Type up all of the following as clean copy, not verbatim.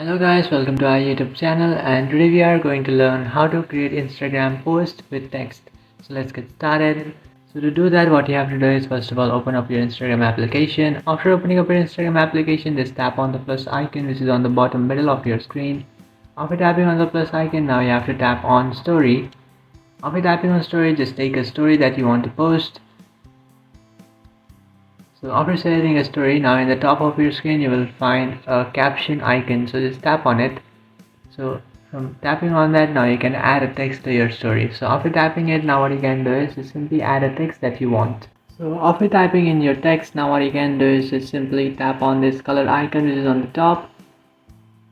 Hello guys, welcome to our YouTube channel, and today we are going to learn how to create Instagram post with text. So let's get started. So to do that, what you have to do is first of all open up your Instagram application. After opening up your Instagram application, just tap on the plus icon which is on the bottom middle of your screen. After tapping on the plus icon, now you have to tap on story. After tapping on story, just take a story that you want to post. So after selecting a story, now in the top of your screen you will find a caption icon, so just tap on it. So from tapping on that, now you can add a text to your story. So after tapping it, now what you can do is just simply add a text that you want. So after typing in your text, now what you can do is just simply tap on this color icon which is on the top,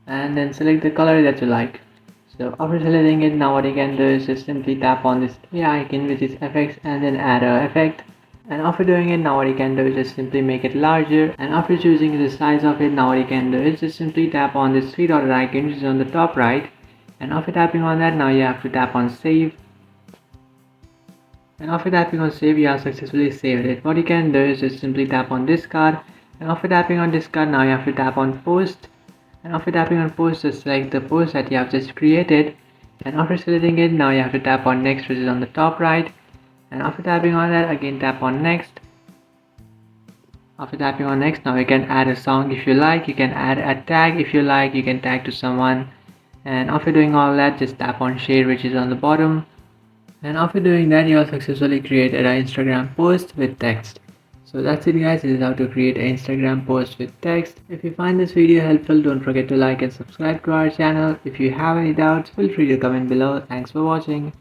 and then select the color that you like. So after selecting it, now what you can do is just simply tap on this play icon which is effects, and then add a effect. And after doing it, now what you can do is just simply make it larger, and after choosing the size of it, now what you can do is just simply tap on this three dotted icon which is on the top right, and after tapping on that, now you have to tap on save. And after tapping on save, you have successfully saved it. What you can do is just simply tap on discard, and after tapping on discard, now you have to tap on post, and after tapping on post, just select the post that you have just created, and after selecting it, now you have to tap on next which is on the top right, and after tapping on that, again tap on next. After tapping on next, now you can add a song if you like, you can add a tag if you like, you can tag to someone, and after doing all that, just tap on share which is on the bottom, and after doing that, you have successfully created an Instagram post with text. So that's it guys, this is how to create an Instagram post with text. If you find this video helpful, don't forget to like and subscribe to our channel. If you have any doubts, feel free to comment below. Thanks for watching.